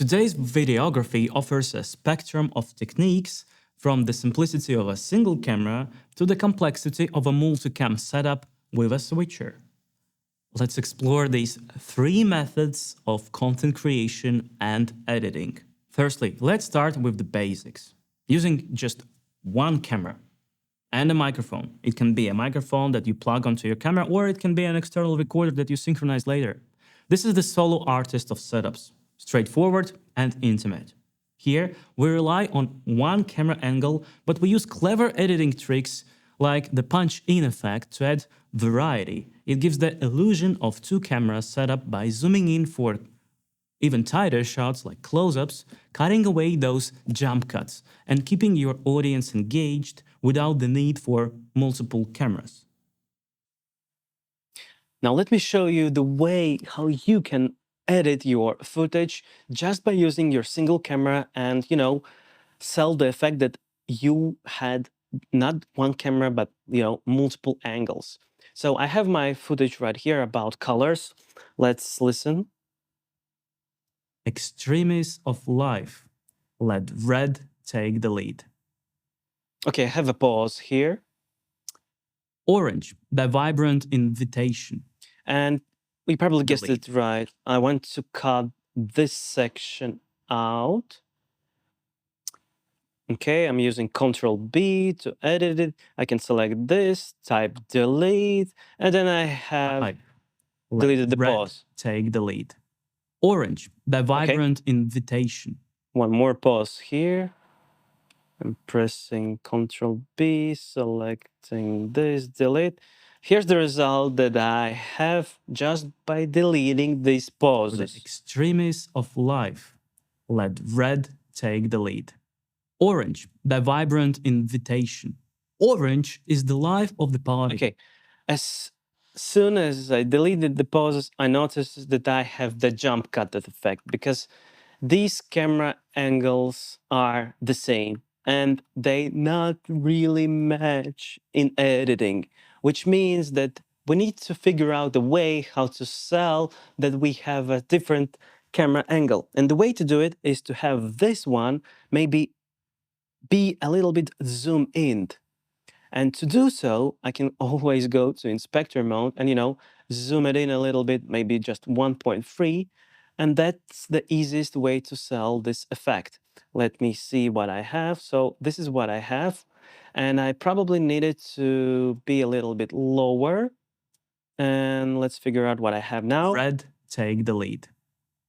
Today's videography offers a spectrum of techniques from the simplicity of a single camera to the complexity of a multicam setup with a switcher. Let's explore these three methods of content creation and editing. Firstly, let's start with the basics. Using just one camera and a microphone. It can be a microphone that you plug onto your camera, or it can be an external recorder that you synchronize later. This is the solo artist of setups, straightforward and intimate. Here, we rely on one camera angle, but we use clever editing tricks like the punch-in effect to add variety. It gives the illusion of two cameras set up by zooming in for even tighter shots like close-ups, cutting away those jump cuts and keeping your audience engaged without the need for multiple cameras. Now let me show you the way how you can edit your footage just by using your single camera and, sell the effect that you had not one camera, but, multiple angles. So I have my footage right here about colors. Let's listen. Extremis of life. Let red take the lead. Okay, I have a pause here. Orange, the vibrant invitation. And we probably guessed Delete. it right. I want to cut this section out. Okay, I'm using Control B to edit it. I can select this, type delete, and then I have deleted the red pause. Take the lead. Orange, the vibrant invitation. One more pause here. I'm pressing Control B, selecting this, delete. Here's the result that I have just by deleting these pauses. The extremis of life. Let red take the lead. Orange, the vibrant invitation. Orange is the life of the party. Okay, as soon as I deleted the pauses, I noticed that I have the jump cut effect because these camera angles are the same and they not really match in editing, which means that we need to figure out a way how to sell that we have a different camera angle. And the way to do it is to have this one maybe be a little bit zoom in. And to do so, I can always go to inspector mode and, zoom it in a little bit, maybe just 1.3. And that's the easiest way to sell this effect. Let me see what I have. So this is what I have. And I probably need it to be a little bit lower. And let's figure out what I have now. Red, take the lead.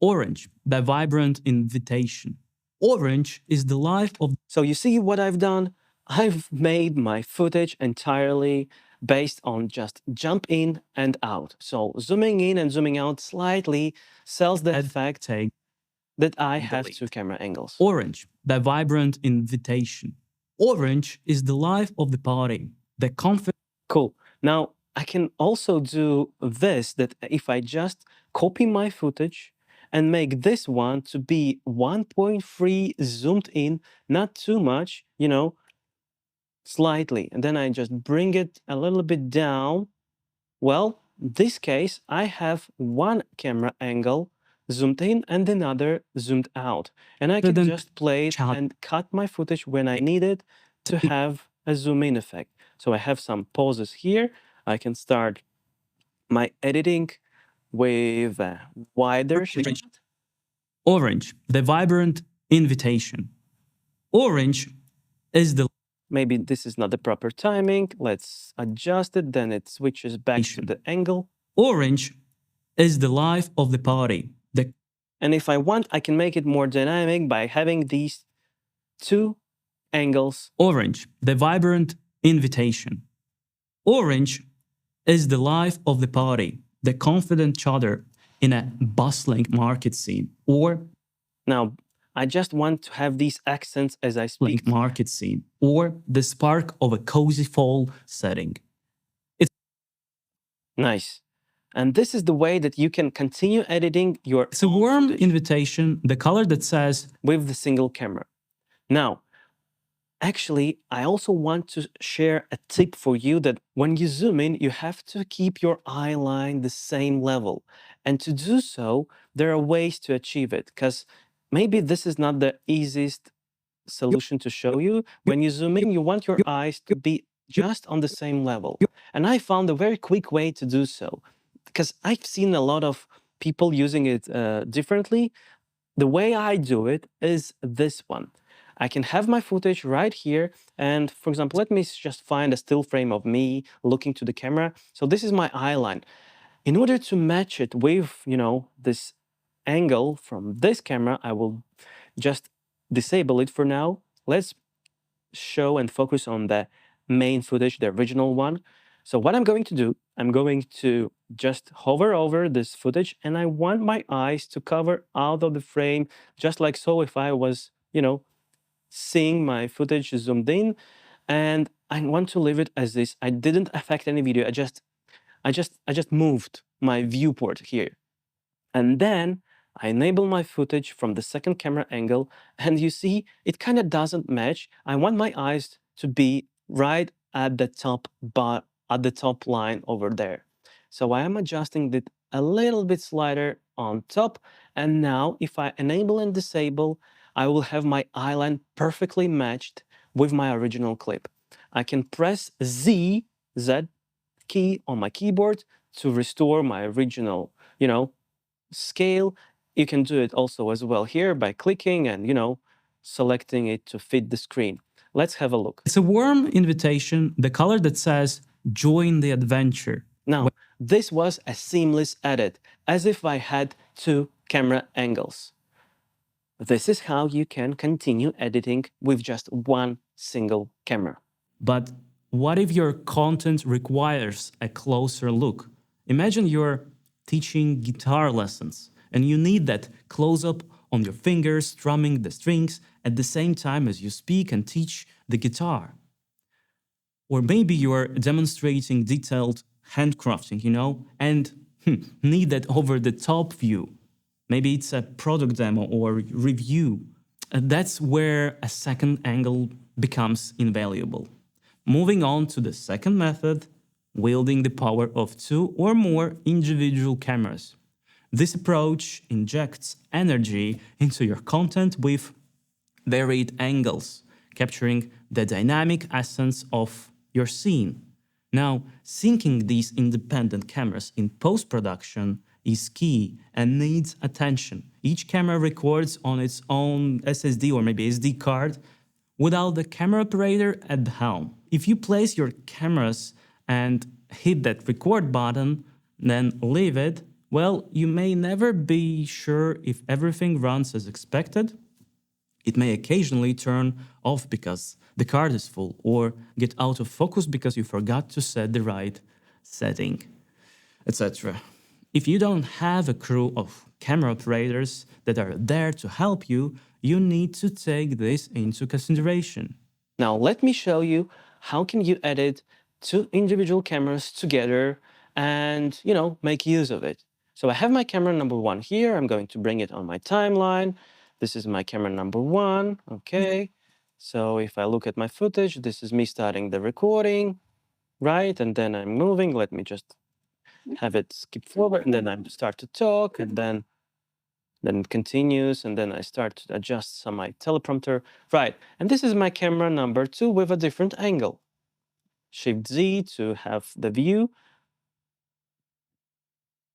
Orange, the vibrant invitation. Orange is the life of... So you see what I've done? I've made my footage entirely based on just jump in and out. So zooming in and zooming out slightly sells the effect that I have two camera angles. Orange, the vibrant invitation. Orange is the life of the party. The confident... Cool. Now, I can also do this, that if I just copy my footage and make this one to be 1.3 zoomed in, not too much, slightly, and then I just bring it a little bit down. Well, in this case, I have one camera angle zoomed in and another zoomed out. And I can just play it and cut my footage when I need it to have a zoom in effect. So I have some pauses here. I can start my editing with a wider shot. Orange, the vibrant invitation. Orange is the... Maybe this is not the proper timing. Let's adjust it. Then it switches back to the angle. Orange is the life of the party. And if I want, I can make it more dynamic by having these two angles. Orange, the vibrant invitation. Orange is the life of the party, the confident chatter in a bustling market scene. Or now, I just want to have these accents as I speak. Market scene, or the spark of a cozy fall setting. It's nice. And this is the way that you can continue editing your... It's a warm invitation, the color that says... with the single camera. Now, actually, I also want to share a tip for you that when you zoom in, you have to keep your eye line the same level. And to do so, there are ways to achieve it, because maybe this is not the easiest solution to show you. When you zoom in, you want your eyes to be just on the same level. And I found a very quick way to do so, because I've seen a lot of people using it differently. The way I do it is this one. I can have my footage right here. And for example, let me just find a still frame of me looking to the camera. So this is my eye line. In order to match it with, this angle from this camera, I will just disable it for now. Let's show and focus on the main footage, the original one. So what I'm going to do, I'm going to just hover over this footage, and I want my eyes to cover out of the frame, just like so if I was, seeing my footage zoomed in, and I want to leave it as this. I didn't affect any video. I just moved my viewport here. And then I enable my footage from the second camera angle, and you see it kind of doesn't match. I want my eyes to be right at the top, but at the top line over there. So I am adjusting it a little bit slider on top. And now if I enable and disable, I will have my eye line perfectly matched with my original clip. I can press Z key on my keyboard to restore my original, scale. You can do it also as well here by clicking and, selecting it to fit the screen. Let's have a look. It's a warm invitation, the color that says, join the adventure. Now, this was a seamless edit, as if I had two camera angles. This is how you can continue editing with just one single camera. But what if your content requires a closer look? Imagine you're teaching guitar lessons and you need that close up on your fingers strumming the strings at the same time as you speak and teach the guitar. Or maybe you're demonstrating detailed handcrafting, and need that over the top view. Maybe it's a product demo or review. That's where a second angle becomes invaluable. Moving on to the second method, wielding the power of two or more individual cameras. This approach injects energy into your content with varied angles, capturing the dynamic essence of your scene. Now, syncing these independent cameras in post production is key and needs attention. Each camera records on its own SSD or maybe SD card without the camera operator at the helm. If you place your cameras and hit that record button, then leave it, well, you may never be sure if everything runs as expected. It may occasionally turn off because the card is full, or get out of focus because you forgot to set the right setting, etc. If you don't have a crew of camera operators that are there to help you, you need to take this into consideration. Now let me show you how can you edit two individual cameras together and, make use of it. So I have my camera number one here. I'm going to bring it on my timeline. This is my camera number one. Okay. So if I look at my footage, this is me starting the recording, right? And then I'm moving. Let me just have it skip forward, and then I start to talk, and then it continues, and then I start to adjust some my teleprompter. Right. And this is my camera number two with a different angle. Shift Z to have the view.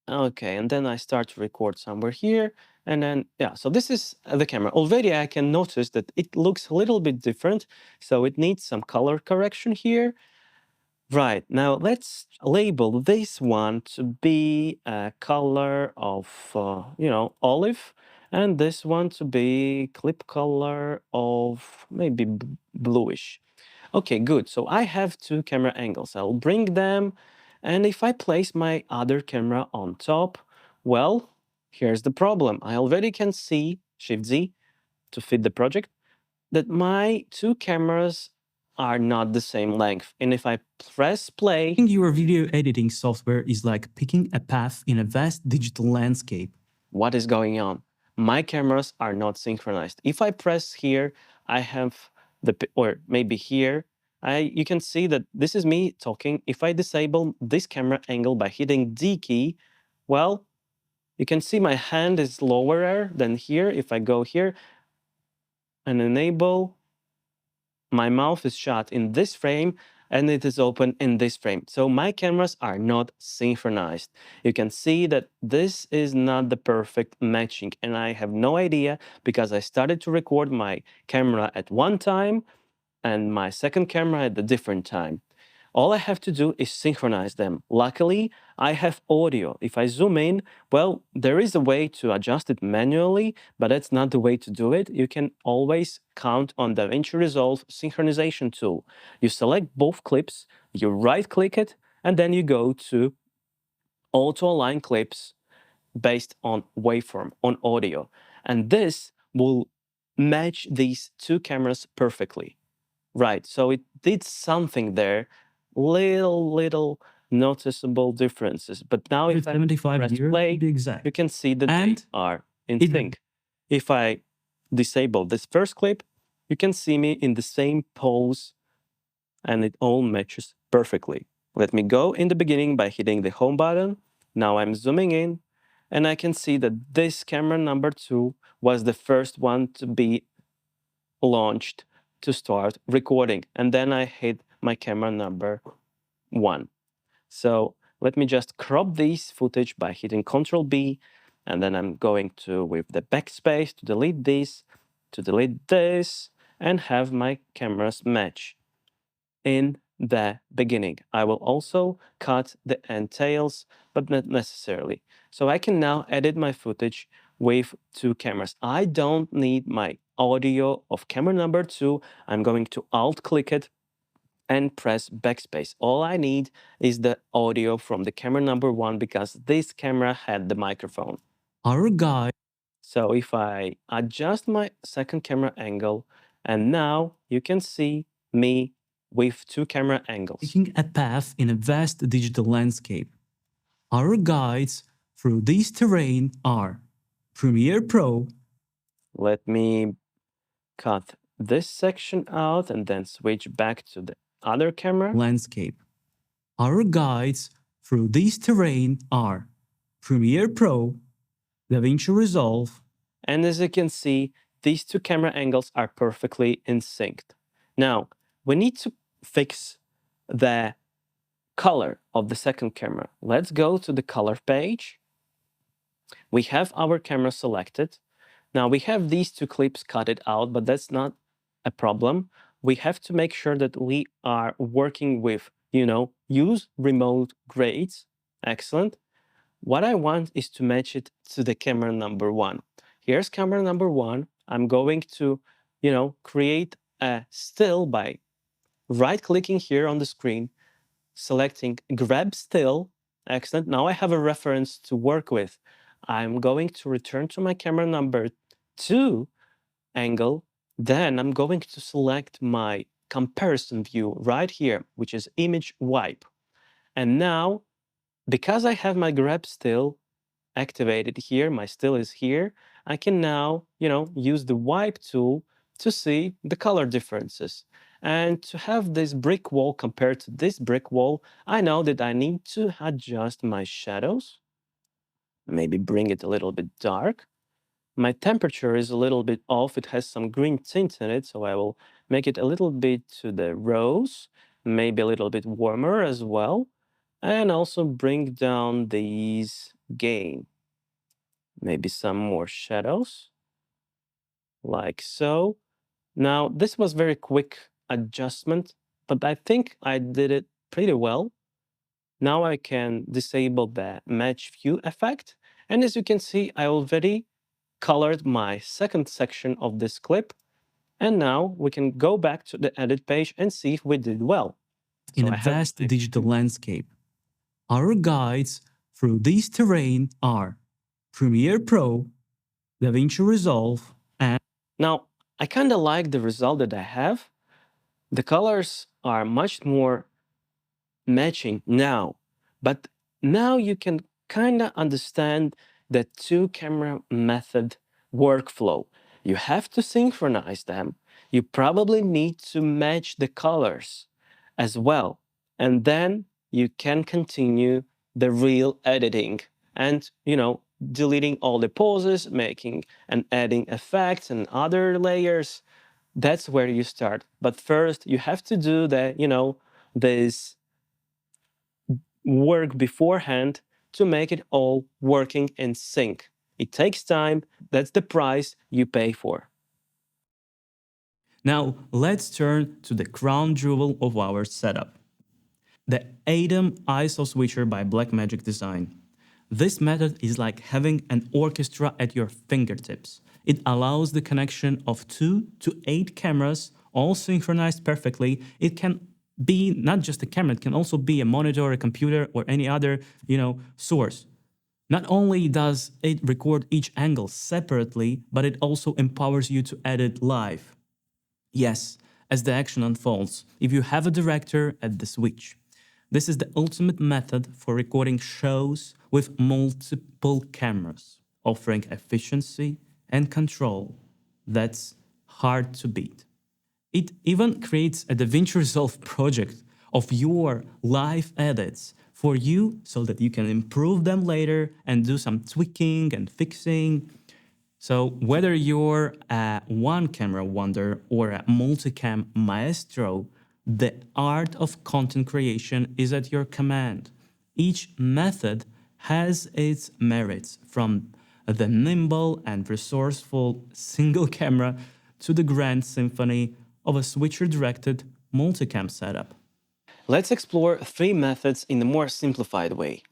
Okay, and then I start to record somewhere here. And then, yeah, so this is the camera. Already I can notice that it looks a little bit different. So it needs some color correction here. Right, now let's label this one to be a color of, olive, and this one to be clip color of maybe bluish. Okay, good. So I have two camera angles. I'll bring them, and if I place my other camera on top, well, here's the problem. I already can see, Shift Z to fit the project, that my two cameras are not the same length. And if I press play, Picking your video editing software is like picking a path in a vast digital landscape. what is going on? My cameras are not synchronized. If I press here, I have or maybe here, you can see that this is me talking. If I disable this camera angle by hitting D key, well, You can see my hand is lower than here. If I go here and enable, my mouth is shut in this frame and it is open in this frame. So my cameras are not synchronized. You can see that this is not the perfect matching, and I have no idea because I started to record my camera at one time and my second camera at a different time. All I have to do is synchronize them. Luckily, I have audio. If I zoom in, well, there is a way to adjust it manually, but that's not the way to do it. You can always count on DaVinci Resolve synchronization tool. You select both clips, you right click it, and then you go to auto align clips based on waveform, on audio. And this will match these two cameras perfectly. Right. So it did something there, little noticeable differences. But now if I 75 press years to play, be exact. you can see that they And are in it sync. If I disable this first clip, you can see me in the same pose and it all matches perfectly. Let me go in the beginning by hitting the home button. Now I'm zooming in and I can see that this camera number 2 was the first one to be launched to start recording. And then I hit my camera number 1. So let me just crop this footage by hitting Control B. And then I'm going to, with the backspace, to delete this, to delete this, and have my cameras match in the beginning. I will also cut the end tails, but not necessarily. So I can now edit my footage with two cameras. I don't need my audio of camera number 2. I'm going to alt click it and press backspace. All I need is the audio from the camera number 1 because this camera had the microphone. our guide So if I adjust my second camera angle, and now you can see me with two camera angles. taking a path in a vast digital landscape. Our guides through this terrain are Premiere Pro, Let me cut this section out and then switch back to the other camera. landscape. Our guides through this terrain are Premiere Pro, DaVinci Resolve, And as you can see, these two camera angles are perfectly in sync. Now, we need to fix the color of the second camera. Let's go to the color page. We have our camera selected. Now we have these two clips cut it out, but that's not a problem. We have to make sure that we are working with, use remote grades. Excellent. What I want is to match it to the camera number 1. Here's camera number 1. I'm going to, create a still by right-clicking here on the screen, selecting grab still. Excellent. Now I have a reference to work with. I'm going to return to my camera number 2 angle. Then I'm going to select my comparison view right here, which is image wipe. And now, because I have my grab still activated here, my still is here, I can now, use the wipe tool to see the color differences. And to have this brick wall compared to this brick wall, I know that I need to adjust my shadows, maybe bring it a little bit dark. My temperature is a little bit off. It has some green tint in it, so I will make it a little bit to the rose, maybe a little bit warmer as well, and also bring down these gain. Maybe some more shadows, like so. Now, this was very quick adjustment, but I think I did it pretty well. Now I can disable the match view effect. And as you can see, I already colored my second section of this clip. And now we can go back to the edit page and see if we did well. in So a I have vast my digital landscape. Our guides through this terrain are Premiere Pro, DaVinci Resolve, and Now, I kind of like the result that I have. The colors are much more matching now, but now you can kind of understand the two camera method workflow. You have to synchronize them. You probably need to match the colors as well. And then you can continue the real editing and, deleting all the poses, making and adding effects and other layers, that's where you start. But first, you have to do this work beforehand to make it all working in sync. It takes time. That's the price you pay for. Now, let's turn to the crown jewel of our setup, the ATEM ISO switcher by Blackmagic Design. This method is like having an orchestra at your fingertips. It allows the connection of 2 to 8 cameras, all synchronized perfectly. It can be not just a camera, it can also be a monitor, a computer, or any other, source. Not only does it record each angle separately, but it also empowers you to edit live. Yes, as the action unfolds, if you have a director at the switch. This is the ultimate method for recording shows with multiple cameras, offering efficiency and control that's hard to beat. It even creates a DaVinci Resolve project of your live edits for you so that you can improve them later and do some tweaking and fixing. So, whether you're a one camera wonder or a multicam maestro, the art of content creation is at your command. Each method has its merits, from the nimble and resourceful single camera to the grand symphony of a switcher directed multicam setup. Let's explore three methods in a more simplified way.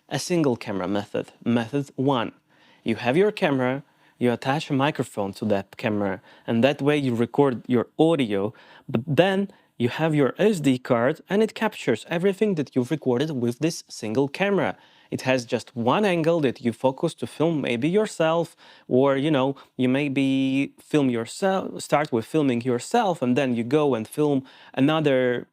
A single camera method. Method 1. You have your camera, you attach a microphone to that camera, and that way you record your audio, but then you have your SD card and it captures everything that you've recorded with this single camera. It has just one angle that you focus to film maybe yourself, or you maybe film yourself, start with filming yourself, and then you go and film another,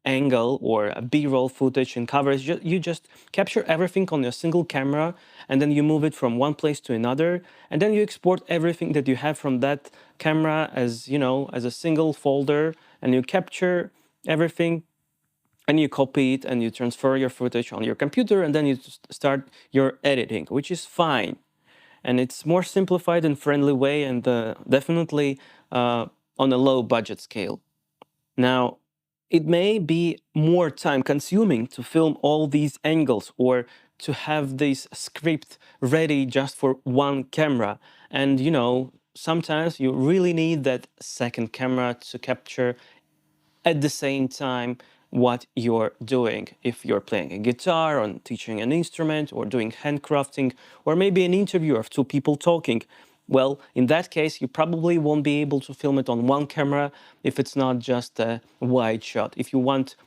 angle or a b-roll footage and coverage. You just capture everything on a single camera, and then you move it from one place to another, and then you export everything that you have from that camera as a single folder, and you capture everything and you copy it and you transfer your footage on your computer, and then you start your editing, which is fine. And it's more simplified and friendly way, and definitely on a low budget scale. Now, it may be more time consuming to film all these angles or to have this script ready just for one camera. And sometimes you really need that second camera to capture at the same time what you're doing. If you're playing a guitar or teaching an instrument or doing handcrafting, or maybe an interview of two people talking, well, in that case, you probably won't be able to film it on one camera if it's not just a wide shot. If you want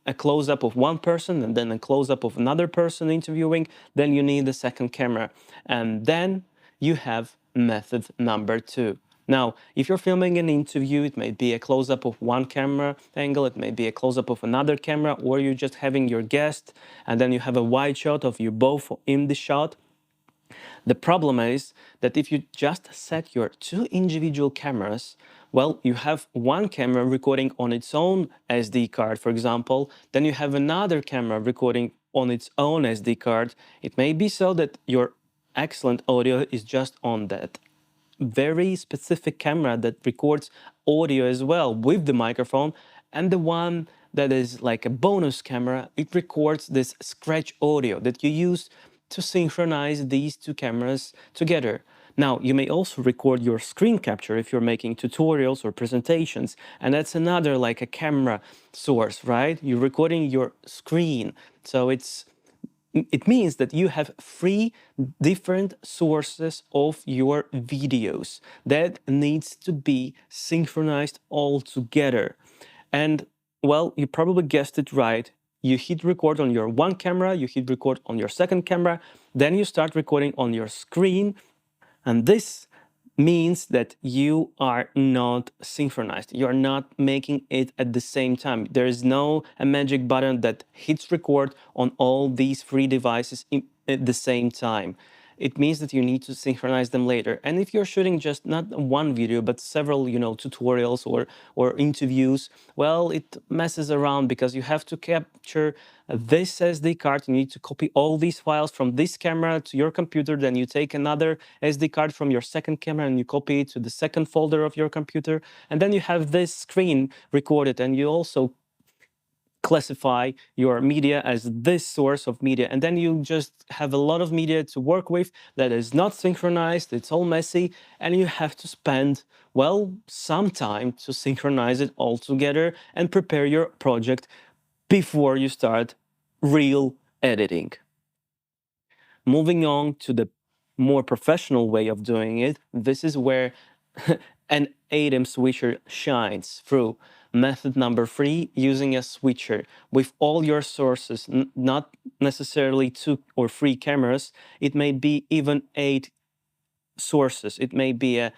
a close-up of one person and then a close-up of another person interviewing, then you need a second camera. And then you have method number 2. Now, if you're filming an interview, it may be a close-up of one camera angle, it may be a close-up of another camera, or you're just having your guest, and then you have a wide shot of you both in the shot. The problem is that if you just set your two individual cameras, well, you have one camera recording on its own SD card, for example, then you have another camera recording on its own SD card. It may be so that your excellent audio is just on that very specific camera that records audio as well with the microphone, and the one that is like a bonus camera, it records this scratch audio that you use to synchronize these two cameras together. Now, you may also record your screen capture if you're making tutorials or presentations, and that's another like a camera source, right? You're recording your screen. So it means that you have three different sources of your videos that needs to be synchronized all together. And well, you probably guessed it right. You hit record on your one camera, you hit record on your second camera, then you start recording on your screen, and this means that you are not synchronized. You're not making it at the same time. There is no a magic button that hits record on all these three devices at the same time. it means that you need to synchronize them later. And if you're shooting just not one video but several, tutorials or interviews, well, it messes around because you have to capture this SD card. You need to copy all these files from this camera to your computer. Then you take another SD card from your second camera and you copy it to the second folder of your computer. And then you have this screen recorded, and you also classify your media as this source of media, and then you just have a lot of media to work with that is not synchronized. It's all messy, and you have to spend, well, some time to synchronize it all together and prepare your project before you start real editing. Moving on to the more professional way of doing it, this is where an ATEM switcher shines through. Method number 3, using a switcher with all your sources, not necessarily 2 or 3 cameras. It may be even 8 sources. It may be a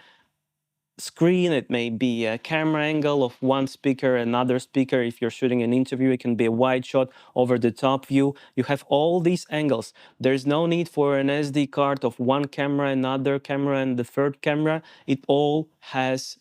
screen, it may be a camera angle of one speaker, another speaker. If you're shooting an interview, it can be a wide shot, over the top view. You have all these angles. There's no need for an SD card of one camera, another camera, and the third camera. It all has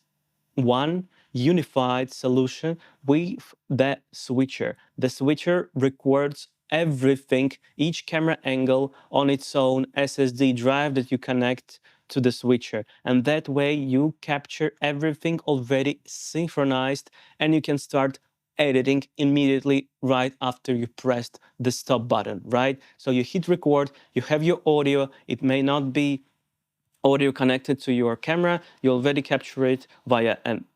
one unified solution with the switcher. The switcher records everything, each camera angle on its own SSD drive that you connect to the switcher. And that way you capture everything already synchronized, and you can start editing immediately right after you pressed the stop button, right? So you hit record, you have your audio. It may not be audio connected to your camera. You already capture it via an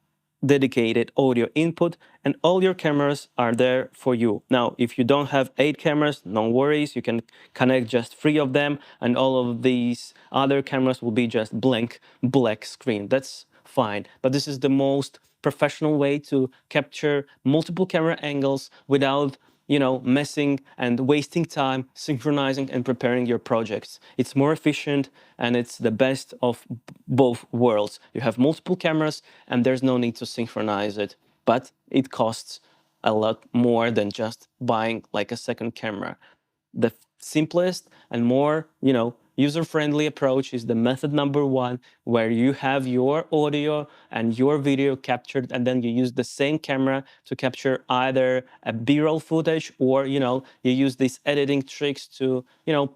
dedicated audio input, and all your cameras are there for you. Now, if you don't have 8 cameras, no worries. You can connect just 3 of them, and all of these other cameras will be just blank black screen. That's fine. But this is the most professional way to capture multiple camera angles without messing and wasting time synchronizing and preparing your projects. It's more efficient, and it's the best of both worlds. You have multiple cameras and there's no need to synchronize it, but it costs a lot more than just buying like a second camera. The simplest and more, user-friendly approach is the method number 1, where you have your audio and your video captured, and then you use the same camera to capture either a B-roll footage, or you use these editing tricks to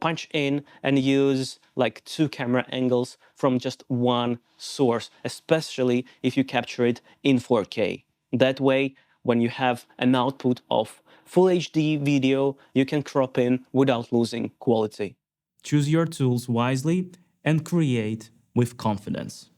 punch in and use like 2 camera angles from just one source, especially if you capture it in 4K. That way, when you have an output of Full HD video, you can crop in without losing quality. Choose your tools wisely and create with confidence.